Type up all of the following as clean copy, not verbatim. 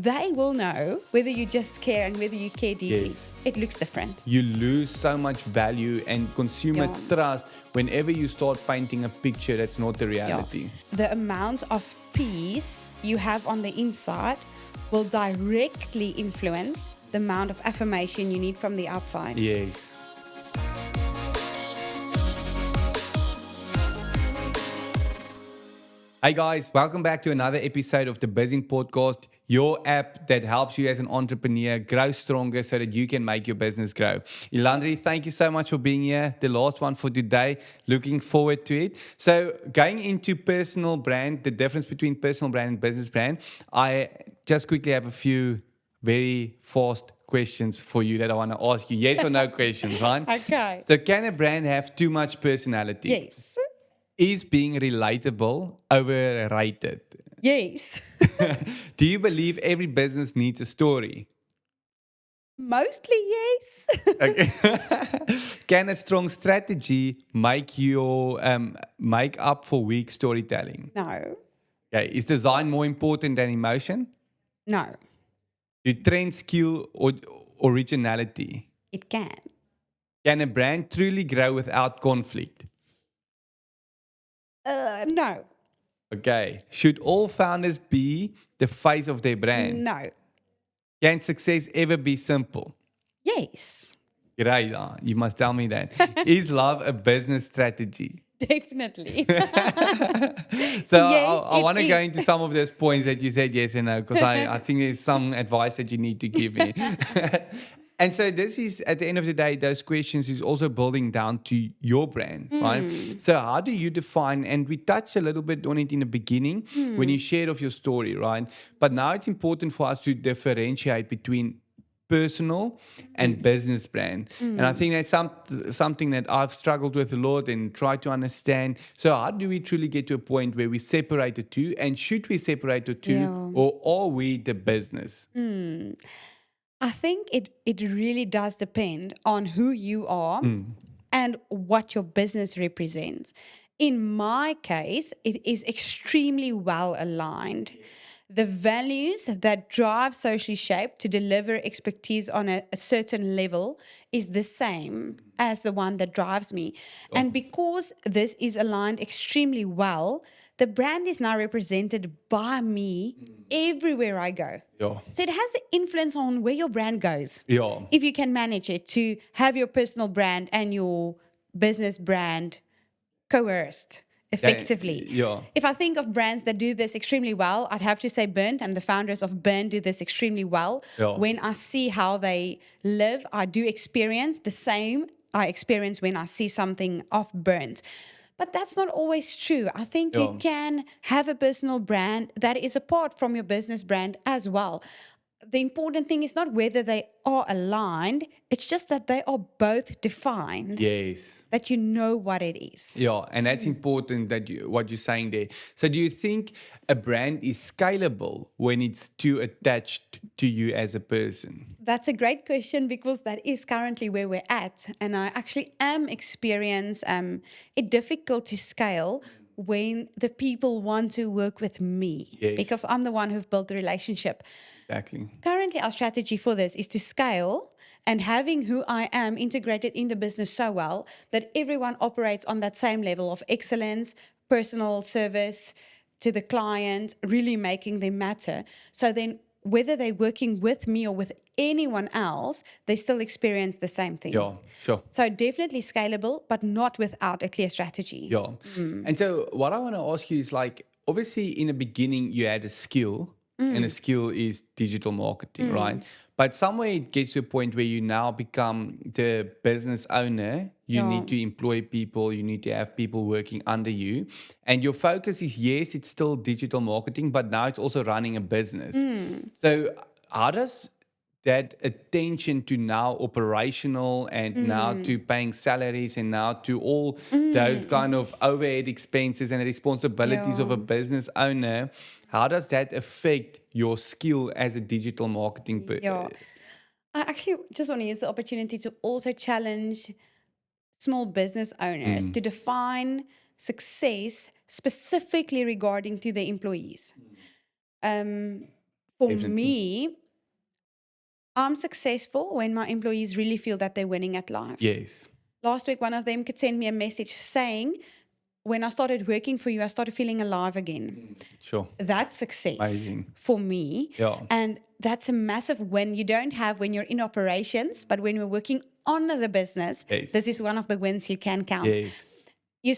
they will know whether you just care and whether you care deeply. Yes. It looks different. You lose so much value and consumer Yeah. trust whenever you start painting a picture that's not the reality. The amount of peace you have on the inside will directly influence the amount of affirmation you need from the outside. Yes. Hey guys, welcome back to another episode of the Bizzin Podcast, your app that helps you as an entrepreneur grow stronger so that you can make your business grow. Elandri, thank you so much for being here. The last one for today. Looking forward to it. So going into personal brand, the difference between personal brand and business brand, I just quickly have a few very fast questions for you that I want to ask you. Yes or no questions, right? Okay. So can a brand have too much personality? Yes. Is being relatable overrated? Yes. Do you believe every business needs a story? Mostly yes. Okay. Can a strong strategy make up for weak storytelling? No. Okay. Is design more important than emotion? No. Do trends kill or originality? It can. Can a brand truly grow without conflict? No. Okay. Should all founders be the face of their brand? No. Can success ever be simple? Yes. Great. You must tell me that. Is love a business strategy? Definitely. So Yes, I it want to go is. into some of those points that you said yes and no, because I think there's some advice that you need to give me. And so this is, at the end of the day, those questions is also building down to your brand, right? So how do you define, and we touched a little bit on it in the beginning when you shared of your story, right? But now it's important for us to differentiate between personal and business brand. And I think that's something that I've struggled with a lot and tried to understand. So how do we truly get to a point where we separate the two? And should we separate the two? Yeah. Or are we the business? I think it really does depend on who you are and what your business represents. In my case, it is extremely well aligned. The values that drive socially shaped to deliver expertise on a certain level is the same as the one that drives me. And because this is aligned extremely well, the brand is now represented by me everywhere I go. Yeah. So it has an influence on where your brand goes. Yeah. If you can manage it to have your personal brand and your business brand coerced effectively. Yeah. If I think of brands that do this extremely well, I'd have to say Burnt, and the founders of Burnt do this extremely well. Yeah. When I see how they live, I do experience the same I experience when I see something of Burnt. But that's not always true. I think you can have a personal brand that is apart from your business brand as well. The important thing is not whether they are aligned, it's just that they are both defined, Yes. that you know what it is. Yeah, and that's important that what you're saying there. So do you think a brand is scalable when it's too attached to you as a person? That's a great question because that is currently where we're at. And I actually am experiencing it difficult to scale when the people want to work with me. Yes. Because I'm the one who've built the relationship. Exactly. Currently, our strategy for this is to scale and having who I am integrated in the business so well that everyone operates on that same level of excellence, personal service to the client, really making them matter. So then whether they're working with me or with anyone else, they still experience the same thing. Yeah, sure. So definitely scalable, but not without a clear strategy. Yeah. And so what I want to ask you is like, obviously in the beginning you had a skill and a skill is digital marketing, right? But somewhere it gets to a point where you now become the business owner. You need to employ people. You need to have people working under you. And your focus is, yes, it's still digital marketing, but now it's also running a business. So how does that attention to now operational and now to paying salaries and now to all those kind of overhead expenses and responsibilities of a business owner, how does that affect your skill as a digital marketing person? Yeah. I actually just want to use the opportunity to also challenge small business owners to define success specifically regarding to their employees. For For definitely. me, I'm successful when my employees really feel that they're winning at life. Yes. Last week, one of them could send me a message saying, when I started working for you, I started feeling alive again. Sure. That's success Amazing. for me. Yeah. And that's a massive win you don't have when you're in operations, but when we're working on the business, Yes. this is one of the wins you can count. Yes. I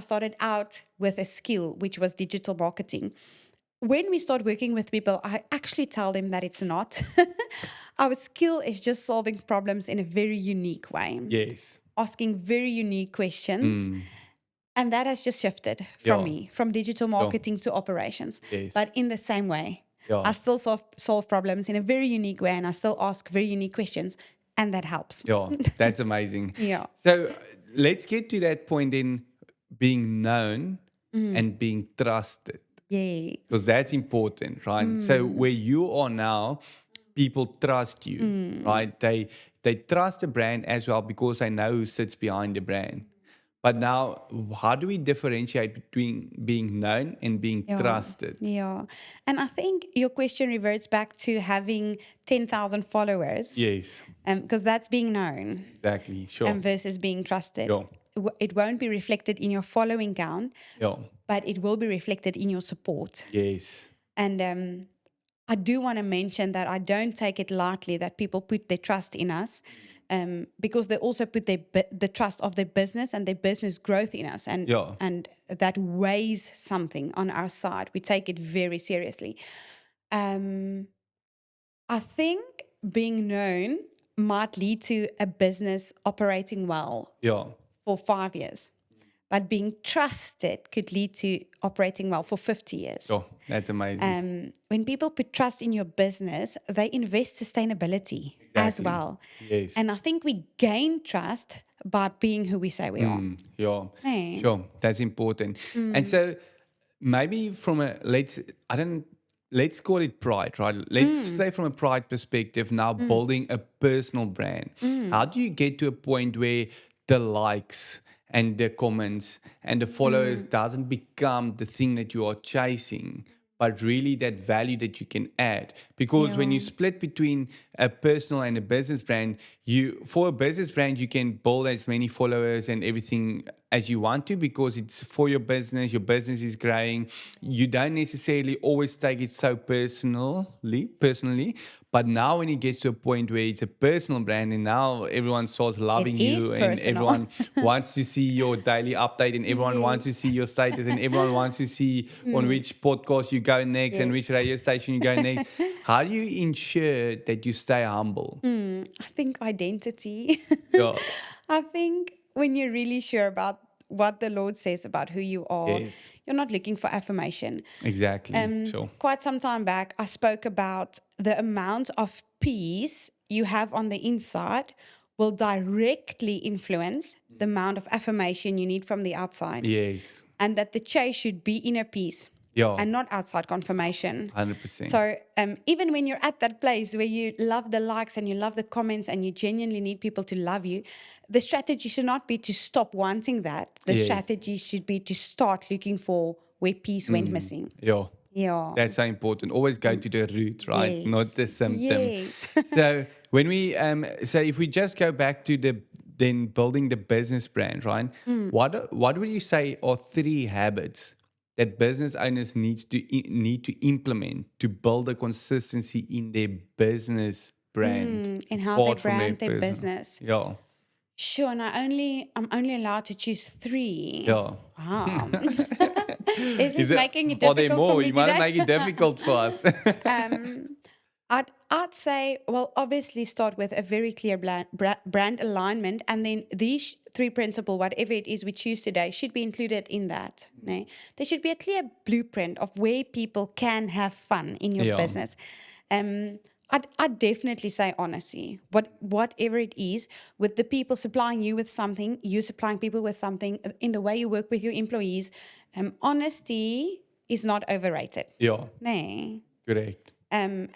started out with a skill, which was digital marketing. When we start working with people, I actually tell them that it's not. Our skill is just solving problems in a very unique way, Yes. asking very unique questions. And that has just shifted from Yeah. me, from digital marketing to operations. Yes. But in the same way, Yeah. I still solve problems in a very unique way, and I still ask very unique questions, and that helps. Yeah. That's amazing. Yeah. So let's get to that point in being known and being trusted. Yes. Because that's important, right? So where you are now, people trust you, right? They trust the brand as well because they know who sits behind the brand. But now, how do we differentiate between being known and being Yeah. trusted? Yeah. And I think your question reverts back to having 10,000 followers. Yes, Because that's being known exactly. Sure. versus being trusted. Yeah. It won't be reflected in your following count, Yeah. but it will be reflected in your support. Yes. And I do want to mention that I don't take it lightly that people put their trust in us, because they also put the trust of their business and their business growth in us, and Yeah. and that weighs something on our side. We take it very seriously. I think being known might lead to a business operating well Yeah. for 5 years, but being trusted could lead to operating well for 50 years. Oh, that's amazing. When people put trust in your business, they invest sustainability as Exactly. well. Yes. And I think we gain trust by being who we say we are. Yeah. Hey. Sure. That's important. And so maybe from a let's call it pride, right? Let's say from a pride perspective now, building a personal brand. How do you get to a point where the likes and the comments and the followers doesn't become the thing that you are chasing, but really that value that you can add? Because when you split between a personal and a business brand, for a business brand you can build as many followers and everything as you want to because it's for your business is growing. You don't necessarily always take it so personally, but now when it gets to a point where it's a personal brand and now everyone starts loving is you and personal. everyone wants to see your daily update and everyone wants to see your status and everyone wants to see on which podcast you go next and which radio station you go next. How do you ensure that you stay humble? I think identity. Yeah. I think when you're really sure about what the Lord says about who you are, Yes. you're not looking for affirmation. Exactly. Sure. Quite some time back, I spoke about the amount of peace you have on the inside will directly influence the amount of affirmation you need from the outside. Yes. And that the chase should be inner peace Yeah. and not outside confirmation. 100%. So even when you're at that place where you love the likes and you love the comments and you genuinely need people to love you, the strategy should not be to stop wanting that. The Yes. strategy should be to start looking for where peace went missing. Yeah. Yeah. That's so important. Always go to the root, right? Yes. Not the symptom. Yes. So when we so if we just go back to then building the business brand, right? What would you say are 3 habits that business owners need to implement to build a consistency in their business brand And how they apart from brand their personal? business. Yeah. Sure, and I'm only allowed to choose 3. Yeah. Wow. Is this Is it, making it are there difficult for more? me You might today? make it difficult for us. I'd say, well, obviously start with a very clear brand alignment, and then these 3 principles, whatever it is we choose today, should be included in that. No? There should be a clear blueprint of where people can have fun in your Yeah. business. I'd definitely say honesty. Whatever it is, with the people supplying you with something, you supplying people with something, in the way you work with your employees, honesty is not overrated. Yeah. No. Correct. And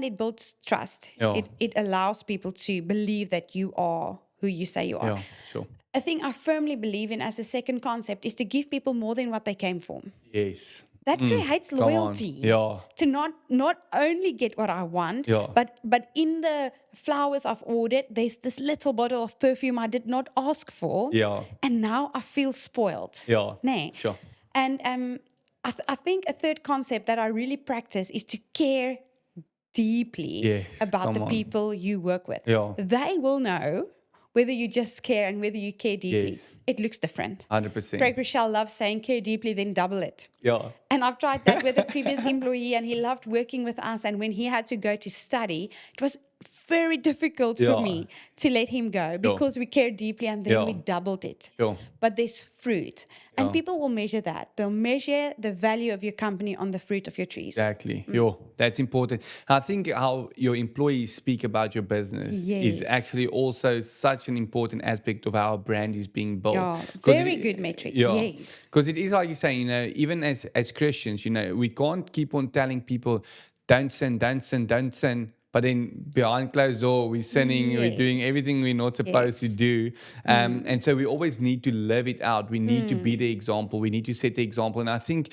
it builds trust. Yeah. It allows people to believe that you are who you say you are. Yeah. Sure. A thing I firmly believe in as a second concept is to give people more than what they came for. Yes. That creates Come on. loyalty Yeah. to not only get what I want, Yeah. but in the flowers I've ordered, there's this little bottle of perfume I did not ask for, Yeah. and now I feel spoiled. Yeah. Nay. Sure. And I think a third concept that I really practice is to care deeply Yes, about come the on. people you work with. Yeah. They will know whether you just care and whether you care deeply. Yes. It looks different. 100%. Craig Rochelle loves saying care deeply, then double it. Yeah. And I've tried that with a previous employee, and he loved working with us. And when he had to go to study, it was very difficult for Yeah. me to let him go because we cared deeply, and then we Yeah. doubled it. Sure. But there's fruit, and Yeah. people will measure that. They'll measure the value of your company on the fruit of your trees. Exactly. That's important. I think how your employees speak about your business is Yes. actually also such an important aspect of how a brand is being built. Yeah, 'Cause very good metric. Yes. Because it is like you're saying, even as Christians, we can't keep on telling people, don't sin, don't sin, don't sin. But then behind closed door, we're sinning, we're doing Yes. everything we're not supposed to Yes. do. And so we always need to live it out. We need to be the example. We need to set the example. And I think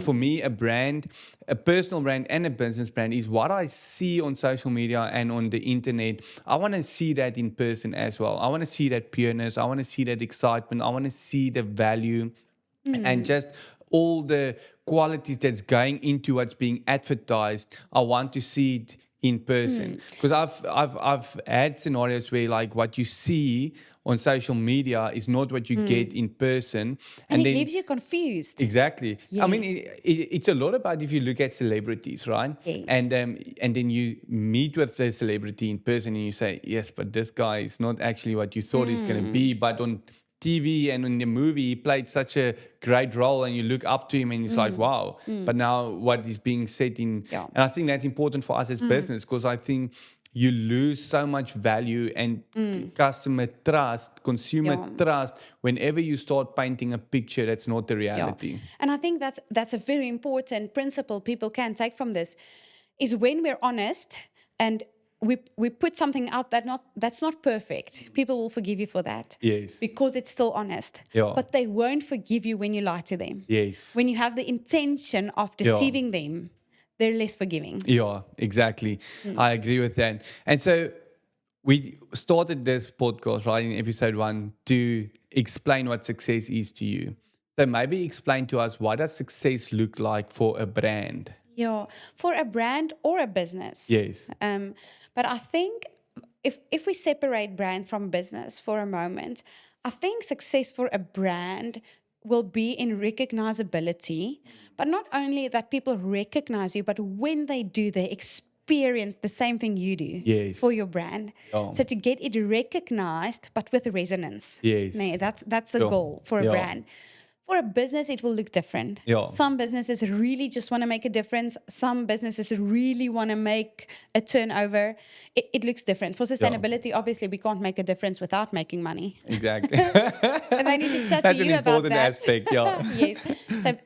for me, a brand, a personal brand and a business brand is what I see on social media and on the internet. I want to see that in person as well. I want to see that pureness. I want to see that excitement. I want to see the value and just all the qualities that's going into what's being advertised. I want to see it in person, because I've had scenarios where like what you see on social media is not what you get in person, And it then leaves you confused. exactly. I mean, Yes. it's a lot about if you look at celebrities, right? Yes. And then you meet with the celebrity in person and you say, yes, but this guy is not actually what you thought he's going to be. But on TV and in the movie, he played such a great role, and you look up to him and it's like, wow. But now what is being said and I think that's important for us as business, because I think you lose so much value and customer trust, consumer trust, whenever you start painting a picture that's not the reality. And I think that's a very important principle people can take from this, is when we're honest and we put something out that's not perfect, people will forgive you for that. Yes. Because it's still honest. Yeah. But they won't forgive you when you lie to them. Yes. When you have the intention of deceiving them, they're less forgiving. Yeah, exactly. I agree with that. And so we started this podcast, right, in episode 1 to explain what success is to you. So maybe explain to us, what does success look like for a brand? Yeah, for a brand or a business. Yes. But I think if we separate brand from business for a moment, I think success for a brand will be in recognizability, but not only that people recognize you, but when they do, they experience the same thing you do Yes. for your brand. Oh. So to get it recognized, but with resonance. Yes. Nee, that's the Sure. goal for a Yeah. brand. For a business, it will look different. Yeah. Some businesses really just want to make a difference. Some businesses really want to make a turnover. It looks different. For sustainability, obviously, we can't make a difference without making money. Exactly. And I need to chat That's to an you about important that. aspect, yeah. Yes.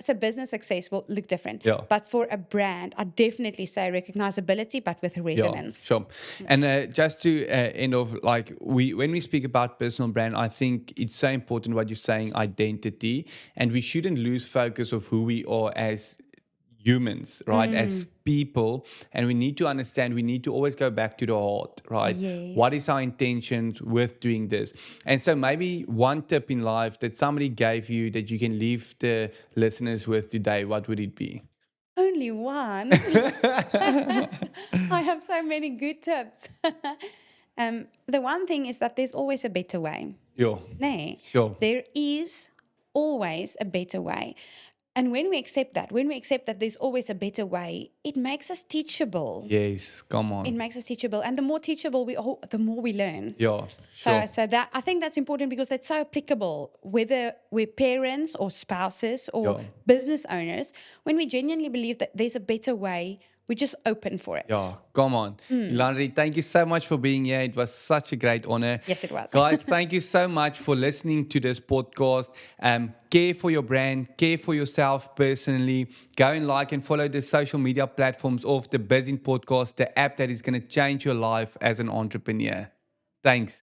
So business success will look different. Yeah. But for a brand, I definitely say recognizability, but with resonance. Yeah, sure. And just to end off, like when we speak about personal brand, I think it's so important what you're saying, identity, and we shouldn't lose focus of who we are as humans, right? As people, and we need to understand, we need to always go back to the heart, right? Yes. What is our intentions with doing this? And so maybe one tip in life that somebody gave you that you can leave the listeners with today, what would it be? Only one. I have so many good tips. The one thing is that there's always a better way. Yeah. Nay, Sure. there is always a better way. And when we accept that there's always a better way, it makes us teachable. Yes, come on. It makes us teachable. And the more teachable we are, the more we learn. Yeah, sure. So that I think that's important because that's so applicable, whether we're parents or spouses or business owners. When we genuinely believe that there's a better way, we're just open for it. Yeah, come on. Elandri, thank you so much for being here. It was such a great honor. Yes, it was. Guys, thank you so much for listening to this podcast. Care for your brand, care for yourself personally. Go and like and follow the social media platforms of the Bizzin Podcast, the app that is going to change your life as an entrepreneur. Thanks.